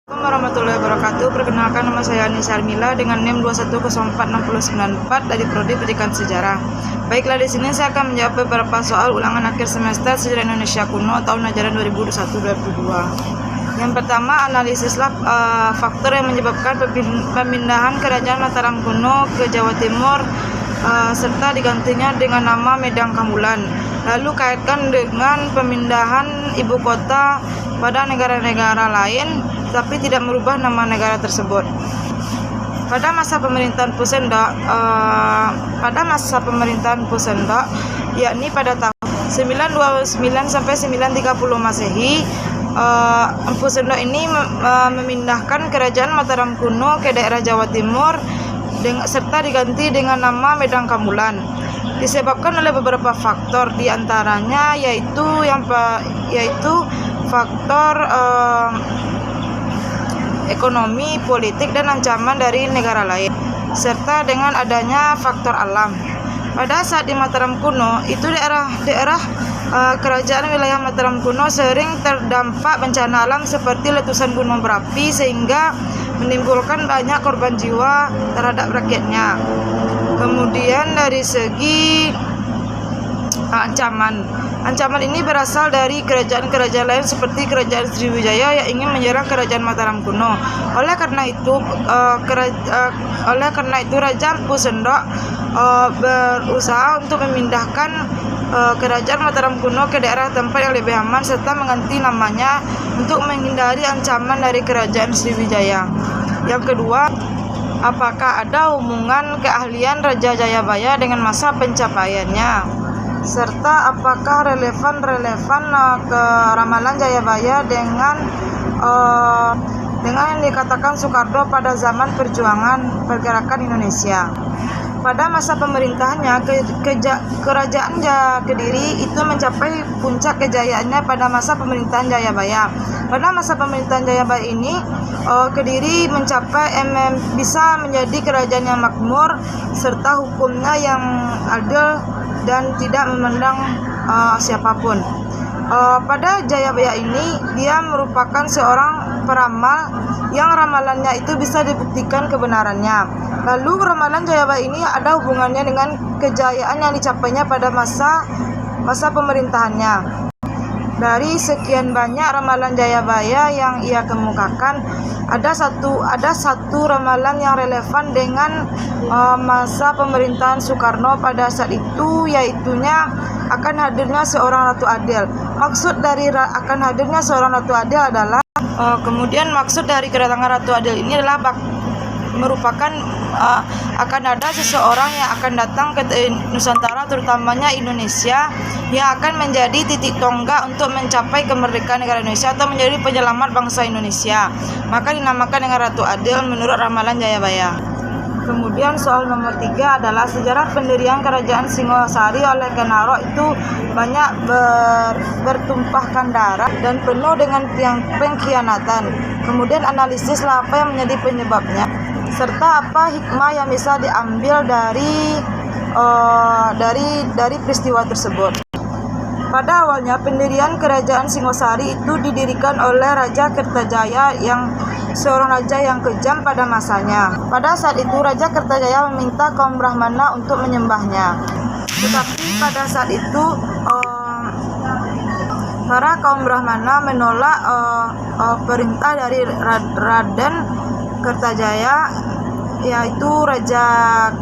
Assalamualaikum warahmatullahi wabarakatuh. Perkenalkan, nama saya Anissa Armila dengan NIM 2104694 dari Prodi Pendidikan Sejarah. Baiklah, di sini saya akan menjawab beberapa soal ulangan akhir semester Sejarah Indonesia Kuno tahun ajaran 2021-2022. Yang pertama, analisislah faktor yang menyebabkan pemindahan Kerajaan Mataram kuno ke Jawa Timur serta digantinya dengan nama Medang Kambulan. Lalu kaitkan dengan pemindahan ibu kota pada negara-negara lain tapi tidak merubah nama negara tersebut. Pada masa pemerintahan Pusendok, yakni pada tahun 929 sampai 930 Masehi, Pusendok ini memindahkan Kerajaan Mataram kuno ke daerah Jawa Timur serta diganti dengan nama Medang Kambulan. Disebabkan oleh beberapa faktor, diantaranya yaitu faktor ekonomi, politik, dan ancaman dari negara lain, serta dengan adanya faktor alam. Pada saat di Mataram kuno, itu daerah kerajaan wilayah Mataram kuno sering terdampak bencana alam seperti letusan gunung berapi sehingga menimbulkan banyak korban jiwa terhadap rakyatnya. Kemudian dari segi ancaman ini berasal dari kerajaan-kerajaan lain seperti Kerajaan Sriwijaya yang ingin menyerang Kerajaan Mataram kuno. Oleh karena itu Raja Pusendok berusaha untuk memindahkan Kerajaan Mataram kuno ke daerah tempat yang lebih aman serta mengganti namanya untuk menghindari ancaman dari Kerajaan Sriwijaya. Yang kedua, apakah ada hubungan keahlian Raja Jayabaya dengan masa pencapaiannya? Serta apakah relevan ke ramalan Jayabaya dengan yang dikatakan Soekarno pada zaman perjuangan pergerakan Indonesia. Pada masa pemerintahannya, Kerajaan Kediri itu mencapai puncak kejayaannya pada masa pemerintahan Jayabaya. Pada masa pemerintahan Jayabaya ini, Kediri bisa menjadi kerajaan yang makmur serta hukumnya yang adil dan tidak memandang siapapun. Pada Jayabaya ini, dia merupakan seorang peramal yang ramalannya itu bisa dibuktikan kebenarannya. Lalu ramalan Jayabaya ini ada hubungannya dengan kejayaan yang dicapainya pada masa pemerintahannya. Dari sekian banyak ramalan Jayabaya yang ia kemukakan, ada satu ramalan yang relevan dengan masa pemerintahan Soekarno pada saat itu, yaitunya akan hadirnya seorang Ratu Adil. Maksud dari akan hadirnya seorang Ratu Adil adalah maksud dari kedatangan Ratu Adil ini adalah merupakan akan ada seseorang yang akan datang ke Nusantara, terutamanya Indonesia, yang akan menjadi titik tonggak untuk mencapai kemerdekaan negara Indonesia atau menjadi penyelamat bangsa Indonesia. Maka dinamakan dengan Ratu Adil menurut ramalan Jayabaya. Kemudian soal nomor 3 adalah sejarah pendirian Kerajaan Singosari oleh Ken Arok itu banyak bertumpahkan darah dan penuh dengan pengkhianatan. Kemudian analisislah apa yang menjadi penyebabnya, serta apa hikmah yang bisa diambil dari peristiwa tersebut. Pada awalnya pendirian Kerajaan Singosari itu didirikan oleh Raja Kertajaya yang seorang raja yang kejam pada masanya. Pada saat itu Raja Kertajaya meminta kaum Brahmana untuk menyembahnya. Tetapi pada saat itu para kaum Brahmana menolak perintah dari Raden Kertajaya, yaitu Raja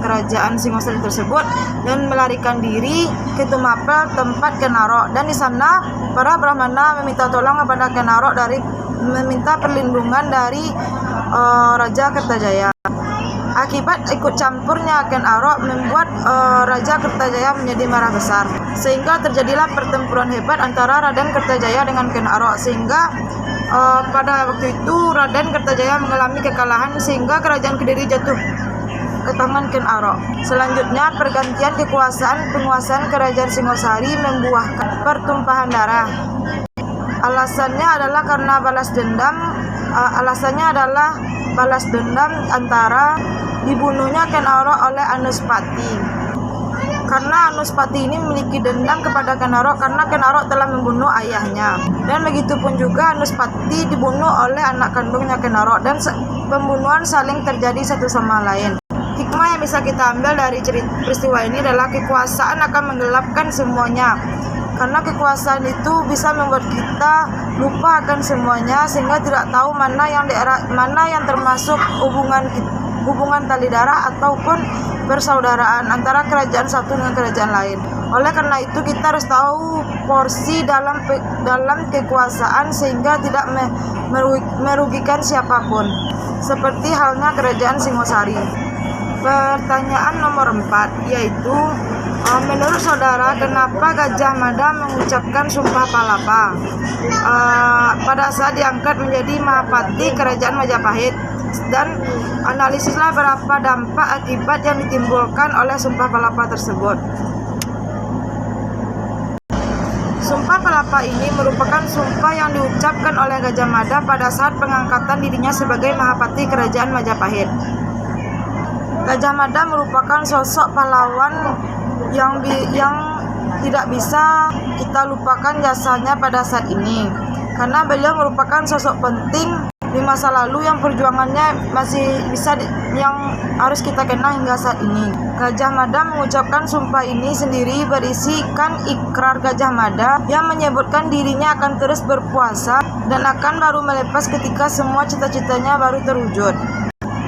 Kerajaan Singosari tersebut, dan melarikan diri ke Tumapel, tempat Ken Arok. Dan di sana para Brahmana meminta tolong kepada Ken Arok meminta perlindungan dari Raja Kertajaya. Akibat ikut campurnya Ken Arok membuat Raja Kertajaya menjadi marah besar, sehingga terjadilah pertempuran hebat antara Raden Kertajaya dengan Ken Arok, sehingga pada waktu itu Raden Kertajaya mengalami kekalahan sehingga kerajaan Kediri jatuh ke tangan Ken Arok. Selanjutnya pergantian penguasaan Kerajaan Singosari membuahkan pertumpahan darah. Alasannya adalah balas dendam antara dibunuhnya Ken Arok oleh Anuspati. karena Anuspati ini memiliki dendam kepada Kenaro karena Kenaro telah membunuh ayahnya. Dan begitupun juga Anuspati dibunuh oleh anak kandungnya Kenaro, dan pembunuhan saling terjadi satu sama lain. Hikmah yang bisa kita ambil dari peristiwa ini adalah kekuasaan akan menggelapkan semuanya. Karena kekuasaan itu bisa membuat kita lupa akan semuanya, sehingga tidak tahu mana yang termasuk hubungan tali darah ataupun persaudaraan antara kerajaan satu dengan kerajaan lain. Oleh karena itu kita harus tahu porsi dalam kekuasaan sehingga tidak merugikan siapapun. Seperti halnya kerajaan Singosari. Pertanyaan nomor 4 yaitu, menurut saudara kenapa Gajah Mada mengucapkan Sumpah Palapa pada saat diangkat menjadi Mahapati Kerajaan Majapahit, dan analisislah berapa dampak akibat yang ditimbulkan oleh Sumpah Palapa tersebut. Sumpah Palapa ini merupakan sumpah yang diucapkan oleh Gajah Mada pada saat pengangkatan dirinya sebagai Mahapati Kerajaan Majapahit. Gajah Mada merupakan sosok pahlawan yang tidak bisa kita lupakan jasanya pada saat ini, karena beliau merupakan sosok penting di masa lalu yang perjuangannya yang harus kita kenang hingga saat ini. Gajah Mada mengucapkan sumpah ini sendiri berisikan ikrar Gajah Mada yang menyebutkan dirinya akan terus berpuasa dan akan baru melepas ketika semua cita-citanya baru terwujud.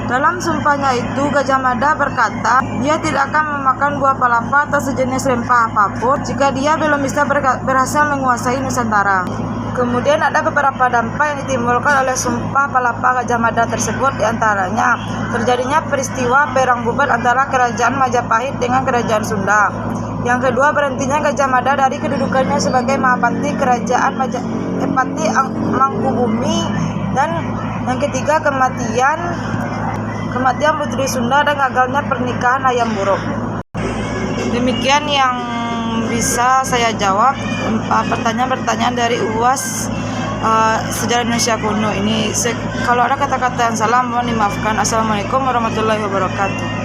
Dalam sumpahnya itu, Gajah Mada berkata, dia tidak akan memakan buah palapa atau sejenis rempah apapun jika dia belum bisa berhasil menguasai Nusantara. Kemudian ada beberapa dampak yang ditimbulkan oleh Sumpah Palapa Gajah Mada tersebut, diantaranya terjadinya peristiwa perang bubat antara Kerajaan Majapahit dengan Kerajaan Sunda. Yang kedua, berhentinya Gajah Mada dari kedudukannya sebagai Mahapati Kerajaan Mangkubumi, dan yang ketiga, kematian Putri Sunda dan gagalnya pernikahan Hayam Wuruk. Demikian yang bisa saya jawab pertanyaan-pertanyaan dari UAS Sejarah Indonesia Kuno ini. Kalau ada kata-kata yang salah mohon dimaafkan. Assalamualaikum warahmatullahi wabarakatuh.